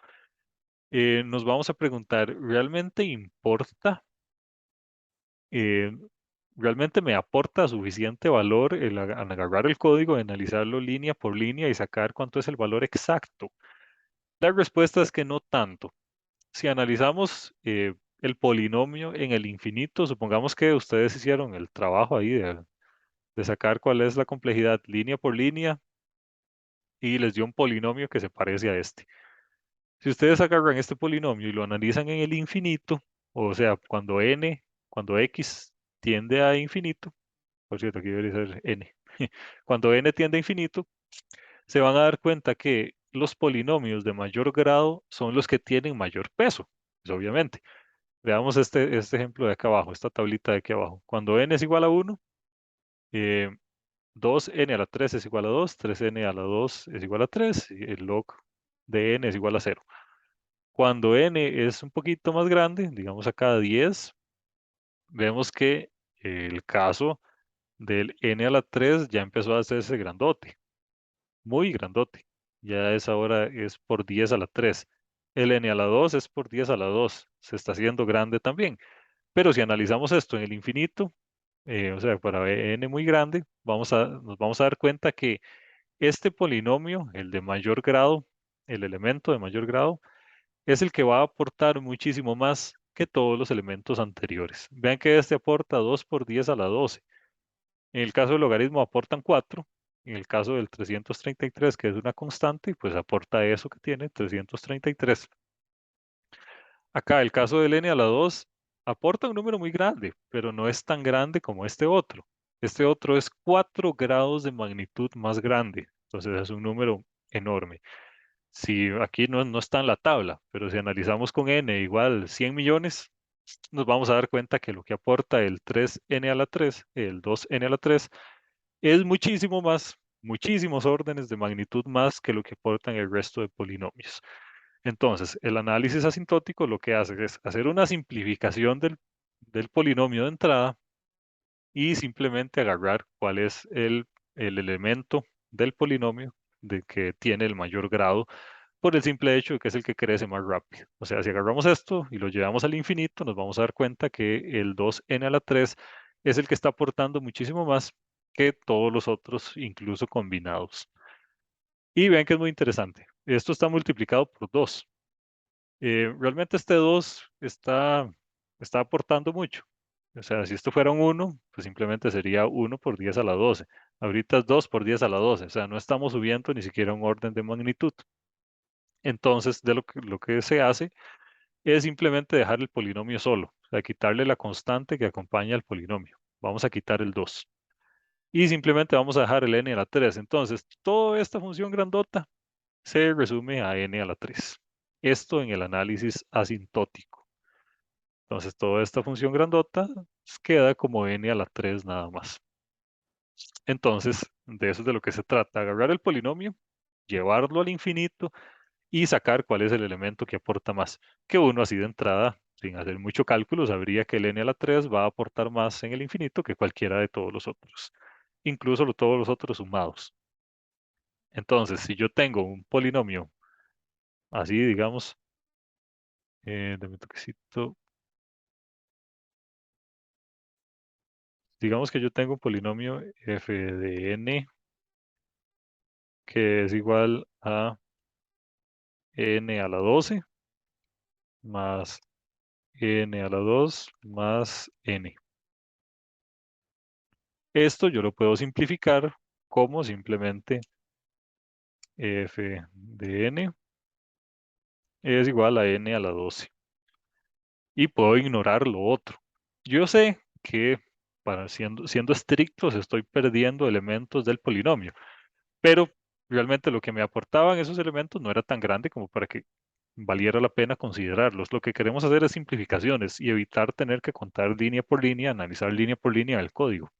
Speaker 1: nos vamos a preguntar, ¿realmente importa? eh, ¿Realmente me aporta suficiente valor al agarrar el código, analizarlo línea por línea y sacar cuánto es el valor exacto? La respuesta es que no tanto. Si analizamos el polinomio en el infinito, supongamos que ustedes hicieron el trabajo ahí de sacar cuál es la complejidad línea por línea y les dio un polinomio que se parece a este. Si ustedes agarran este polinomio y lo analizan en el infinito, o sea, cuando x tiende a infinito, por cierto, aquí debería ser n, cuando n tiende a infinito, se van a dar cuenta que los polinomios de mayor grado son los que tienen mayor peso, pues, obviamente. Veamos este ejemplo de acá abajo, esta tablita de aquí abajo. Cuando n es igual a 1, eh, 2n a la 3 es igual a 2, 3n a la 2 es igual a 3, y el log de n es igual a 0. Cuando n es un poquito más grande, digamos acá 10, vemos que el caso del n a la 3 ya empezó a hacerse grandote, muy grandote. Ya es ahora es por 10 a la 3. El n a la 2 es por 10 a la 2, se está haciendo grande también. Pero si analizamos esto en el infinito, o sea, para n muy grande, nos vamos a dar cuenta que este polinomio, el de mayor grado, el elemento de mayor grado, es el que va a aportar muchísimo más que todos los elementos anteriores. Vean que este aporta 2 por 10 a la 12. En el caso del logaritmo aportan 4. En el caso del 333, que es una constante, pues aporta eso que tiene, 333. Acá el caso del n a la 2 aporta un número muy grande, pero no es tan grande como este otro. Este otro es 4 grados de magnitud más grande, entonces es un número enorme. Si aquí no está en la tabla, pero si analizamos con n igual 100 millones, nos vamos a dar cuenta que lo que aporta el 3n a la 3, el 2n a la 3, es muchísimo más, muchísimos órdenes de magnitud más que lo que aportan el resto de polinomios. Entonces, el análisis asintótico lo que hace es hacer una simplificación del polinomio de entrada y simplemente agarrar cuál es el elemento del polinomio de que tiene el mayor grado por el simple hecho de que es el que crece más rápido. O sea, si agarramos esto y lo llevamos al infinito, nos vamos a dar cuenta que el 2n a la 3 es el que está aportando muchísimo más que todos los otros, incluso combinados. Y ven que es muy interesante. Esto está multiplicado por 2. Realmente este 2 está aportando mucho. O sea, si esto fuera un 1, pues simplemente sería 1 por 10 a la 12. Ahorita es 2 por 10 a la 12. O sea, no estamos subiendo ni siquiera un orden de magnitud. Entonces, de lo que se hace es simplemente dejar el polinomio solo. O sea, quitarle la constante que acompaña al polinomio. Vamos a quitar el 2. Y simplemente vamos a dejar el n a la 3. Entonces, toda esta función grandota se resume a n a la 3. Esto en el análisis asintótico. Entonces, toda esta función grandota queda como n a la 3 nada más. Entonces, de eso es de lo que se trata, agarrar el polinomio, llevarlo al infinito y sacar cuál es el elemento que aporta más, que uno así de entrada sin hacer mucho cálculo, sabría que el n a la 3 va a aportar más en el infinito que cualquiera de todos los otros, incluso todos los otros sumados. Entonces, si yo tengo un polinomio así, digamos, dame un toquecito, digamos que yo tengo un polinomio f de n que es igual a n a la 12 más n a la 2 más n. Esto yo lo puedo simplificar como simplemente f de n es igual a n a la 12 y puedo ignorar lo otro. Yo sé que siendo estrictos estoy perdiendo elementos del polinomio, pero realmente lo que me aportaban esos elementos no era tan grande como para que valiera la pena considerarlos. Lo que queremos hacer es simplificaciones y evitar tener que contar línea por línea, analizar línea por línea el código,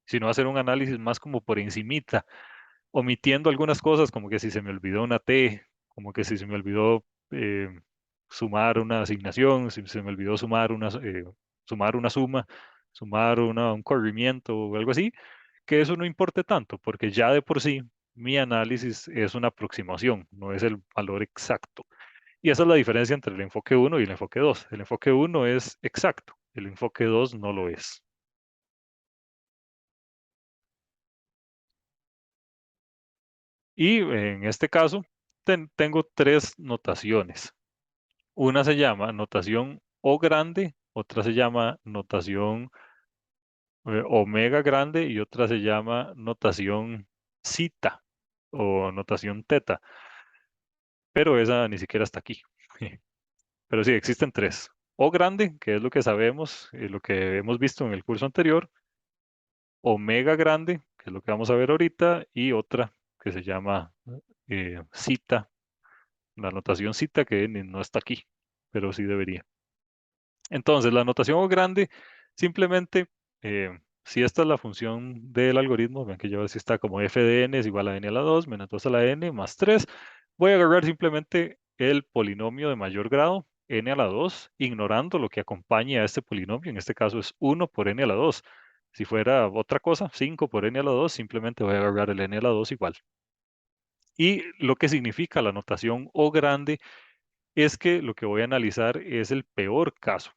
Speaker 1: sino hacer un análisis más como por encimita, omitiendo algunas cosas, como que si se me olvidó una T, como que si se me olvidó sumar una asignación, si se me olvidó sumar una suma, sumar un corrimiento o algo así, que eso no importe tanto, porque ya de por sí mi análisis es una aproximación, no es el valor exacto. Y esa es la diferencia entre el enfoque uno y el enfoque 2. El enfoque uno es exacto, el enfoque 2 no lo es. Y en este caso tengo tres notaciones. Una se llama notación O grande, otra se llama notación omega grande y otra se llama notación zeta o notación teta, pero esa ni siquiera está aquí. Pero sí, existen tres. O grande, que es lo que sabemos, lo que hemos visto en el curso anterior, omega grande, que es lo que vamos a ver ahorita, y otra que se llama zeta, la notación zeta que no está aquí, pero sí debería. Entonces, la notación grande, simplemente, si esta es la función del algoritmo, ven que yo si está como f de n es igual a n a la 2 menos 2 a la n más 3, voy a agarrar simplemente el polinomio de mayor grado, n a la 2, ignorando lo que acompaña a este polinomio, en este caso es 1 por n a la 2. Si fuera otra cosa, 5 por n a la 2, simplemente voy a agarrar el n a la 2 igual. Y lo que significa la notación O grande es que lo que voy a analizar es el peor caso.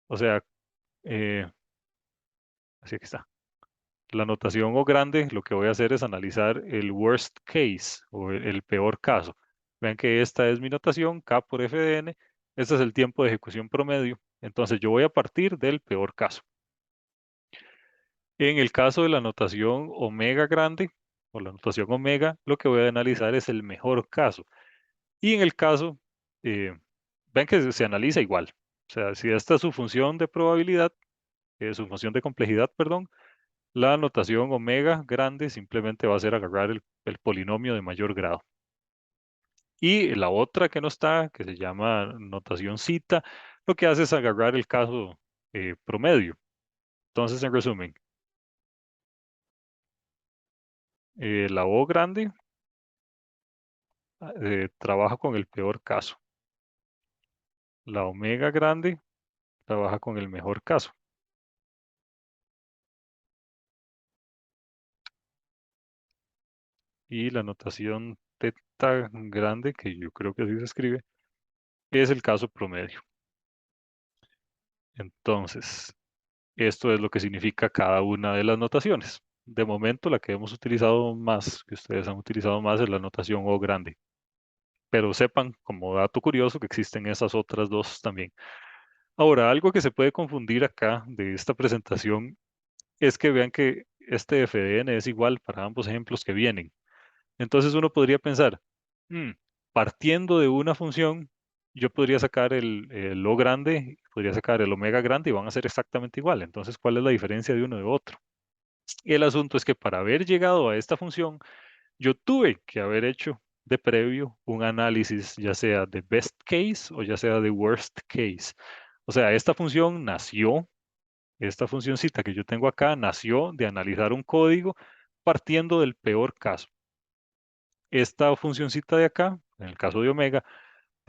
Speaker 1: O sea, eh, así que está. La notación O grande, lo que voy a hacer es analizar el worst case o el peor caso. Vean que esta es mi notación, K por F de N. Este es el tiempo de ejecución promedio. Entonces yo voy a partir del peor caso. En el caso de la notación omega grande o la notación omega, lo que voy a analizar es el mejor caso. Y en el caso, eh, ven que se analiza igual. O sea, si esta es su función de probabilidad, su función de complejidad, perdón, la notación omega grande simplemente va a ser agarrar el polinomio de mayor grado. Y la otra que no está, que se llama notación zeta, lo que hace es agarrar el caso promedio. Entonces, en resumen, la O grande trabaja con el peor caso. La omega grande trabaja con el mejor caso. Y la notación teta grande, que yo creo que así se escribe, es el caso promedio. Entonces, esto es lo que significa cada una de las notaciones. De momento, la que hemos utilizado más, que ustedes han utilizado más, es la notación O grande. Pero sepan, como dato curioso, que existen esas otras dos también. Ahora, algo que se puede confundir acá de esta presentación es que vean que este FDN es igual para ambos ejemplos que vienen. Entonces uno podría pensar, "Mm, partiendo de una función, yo podría sacar el O grande, podría sacar el omega grande y van a ser exactamente igual. Entonces, ¿cuál es la diferencia de uno de otro? Y el asunto es que para haber llegado a esta función, yo tuve que haber hecho de previo un análisis, ya sea de best case o ya sea de worst case. O sea, esta funcioncita que yo tengo acá, nació de analizar un código partiendo del peor caso. Esta funcioncita de acá, en el caso de omega,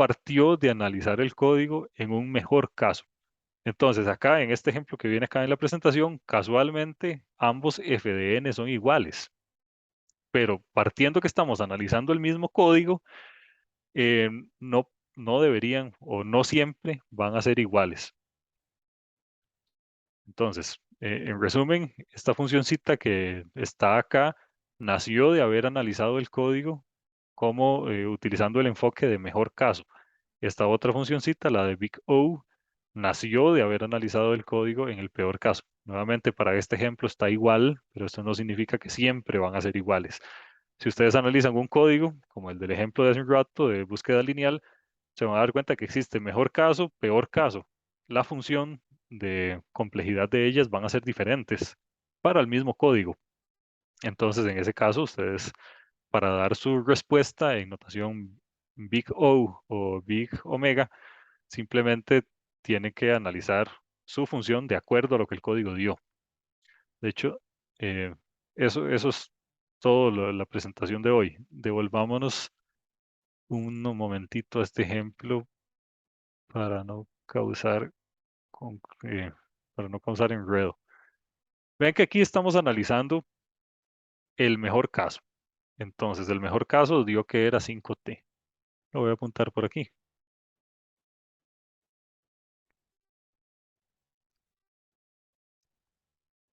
Speaker 1: partió de analizar el código en un mejor caso. Entonces, acá en este ejemplo que viene acá en la presentación, casualmente ambos FDN son iguales, pero partiendo que estamos analizando el mismo código, no, no deberían o no siempre van a ser iguales. Entonces, en resumen, esta funcioncita que está acá nació de haber analizado el código como utilizando el enfoque de mejor caso. Esta otra funcioncita, la de Big O, nació de haber analizado el código en el peor caso. Nuevamente, para este ejemplo está igual, pero esto no significa que siempre van a ser iguales. Si ustedes analizan un código, como el del ejemplo de hace un rato de búsqueda lineal, se van a dar cuenta que existe mejor caso, peor caso. La función de complejidad de ellas van a ser diferentes para el mismo código. Entonces, en ese caso, ustedes, para dar su respuesta en notación Big O Big Omega, simplemente tienen que analizar su función de acuerdo a lo que el código dio. De hecho, eh, eso es todo la presentación de hoy. Devolvámonos un momentito a este ejemplo para no causar, con- eh, para no causar enredo. Vean que aquí estamos analizando el mejor caso. Entonces, el mejor caso dio que era 5T. Lo voy a apuntar por aquí.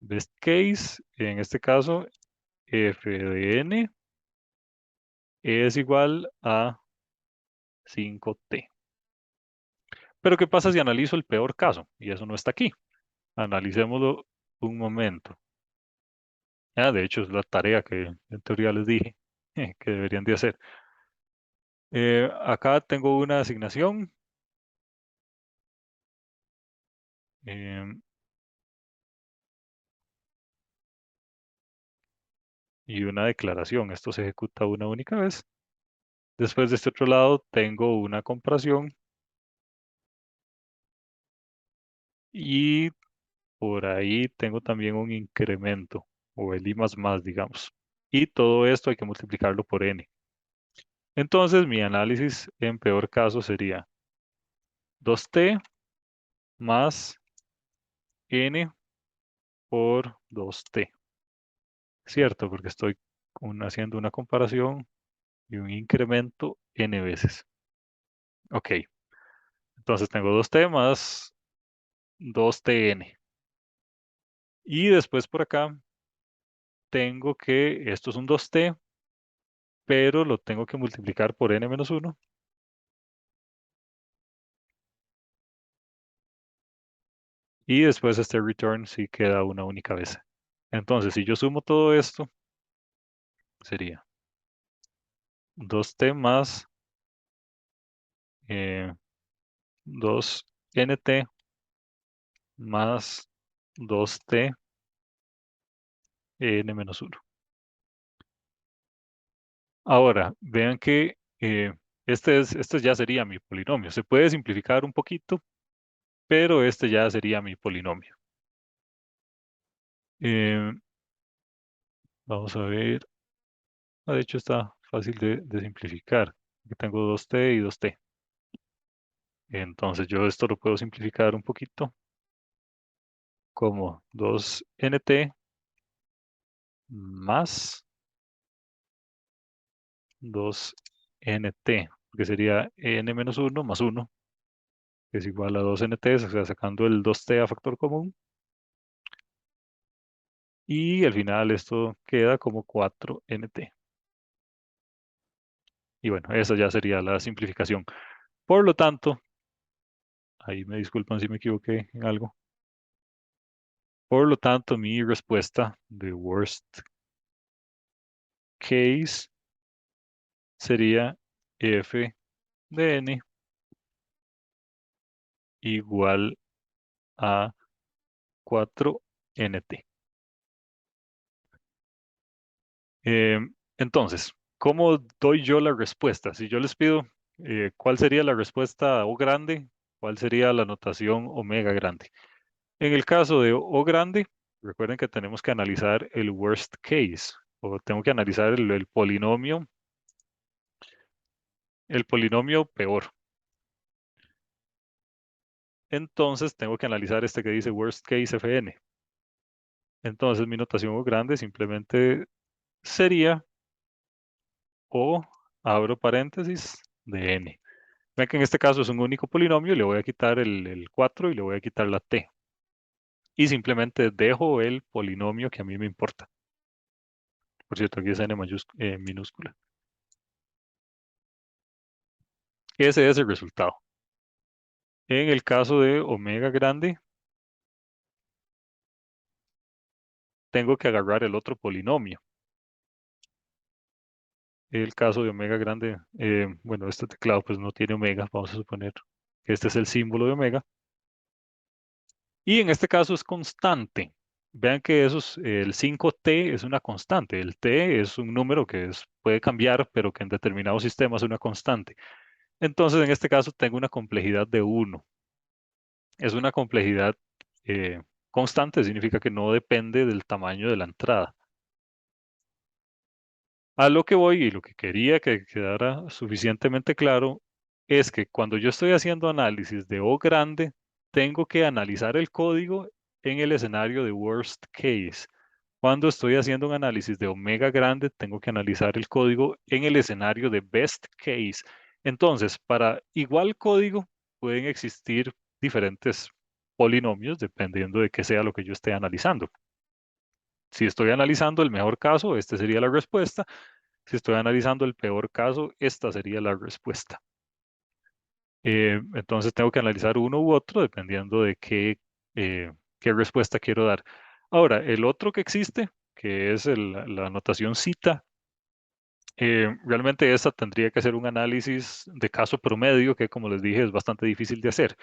Speaker 1: Best case, en este caso, f de n es igual a 5T. Pero ¿qué pasa si analizo el peor caso? Y eso no está aquí. Analicémoslo un momento. De hecho, es la tarea que en teoría les dije que deberían de hacer. Acá tengo una asignación em, y una declaración. Esto se ejecuta una única vez. Después de este otro lado tengo una comparación y por ahí tengo también un incremento o el I más más, digamos. Y todo esto hay que multiplicarlo por n. Entonces mi análisis en peor caso sería 2t más n por 2t. ¿Cierto? Porque estoy haciendo una comparación y un incremento n veces. Ok, entonces tengo 2t más 2tn. Y después por acá tengo que, esto es un 2t, pero lo tengo que multiplicar por n menos 1. Y después este return sí queda una única vez. Entonces, si yo sumo todo esto, sería 2t más 2nt más 2t n menos 1. Ahora, vean que este ya sería mi polinomio. Se puede simplificar un poquito, pero este ya sería mi polinomio. Eh, Vamos a ver. De hecho, está fácil de simplificar. Aquí tengo 2t y 2t. Entonces, yo esto lo puedo simplificar un poquito como 2nt más 2nt, que sería n menos 1 más 1, que es igual a 2nt, o sea, sacando el 2t a factor común. Y al final esto queda como 4nt. Y bueno, esa ya sería la simplificación. Por lo tanto, ahí me disculpan si me equivoqué en algo. Por lo tanto, mi respuesta de worst case sería f de n igual a 4nt. Entonces, ¿cómo doy yo la respuesta? Si yo les pido cuál sería la respuesta O grande, cuál sería la notación omega grande. En el caso de O grande, recuerden que tenemos que analizar el worst case, o tengo que analizar el polinomio peor. entonces tengo que analizar este que dice worst case FN. Entonces mi notación O grande simplemente sería O, abro paréntesis, de n. Ven que en este caso es un único polinomio, le voy a quitar el 4 y le voy a quitar la t. Y simplemente dejo el polinomio que a mí me importa. Por cierto, aquí es n minúscula. Ese es el resultado. En el caso de omega grande, tengo que agarrar el otro polinomio. El caso de omega grande, bueno, este teclado pues no tiene omega, vamos a suponer que este es el símbolo de omega. Y en este caso es constante. Vean que el 5t es una constante. El t es un número que puede cambiar, pero que en determinados sistemas es una constante. Entonces, en este caso tengo una complejidad de 1. Es una complejidad constante, significa que no depende del tamaño de la entrada. A lo que voy y lo que quería que quedara suficientemente claro es que cuando yo estoy haciendo análisis de O grande, tengo que analizar el código en el escenario de worst case. Cuando estoy haciendo un análisis de omega grande, tengo que analizar el código en el escenario de best case. Entonces, para igual código, pueden existir diferentes polinomios dependiendo de qué sea lo que yo esté analizando. Si estoy analizando el mejor caso, esta sería la respuesta. Si estoy analizando el peor caso, esta sería la respuesta. Entonces tengo que analizar uno u otro dependiendo de qué respuesta quiero dar. Ahora, el otro que existe, que es la notación cita, realmente esta tendría que ser un análisis de caso promedio que, como les dije, es bastante difícil de hacer.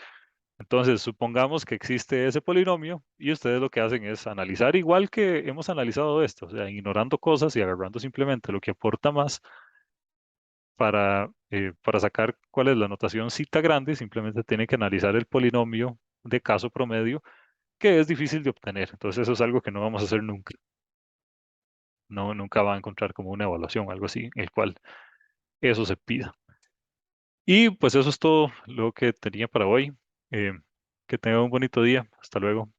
Speaker 1: Entonces, supongamos que existe ese polinomio y ustedes lo que hacen es analizar igual que hemos analizado esto, o sea, ignorando cosas y agarrando simplemente lo que aporta más para sacar cuál es la notación cita grande, simplemente tiene que analizar el polinomio de caso promedio, que es difícil de obtener. Entonces, eso es algo que no vamos a hacer nunca. No, nunca va a encontrar como una evaluación o algo así, en el cual eso se pida. Y pues eso es todo lo que tenía para hoy. Eh, que tenga un bonito día. Hasta luego.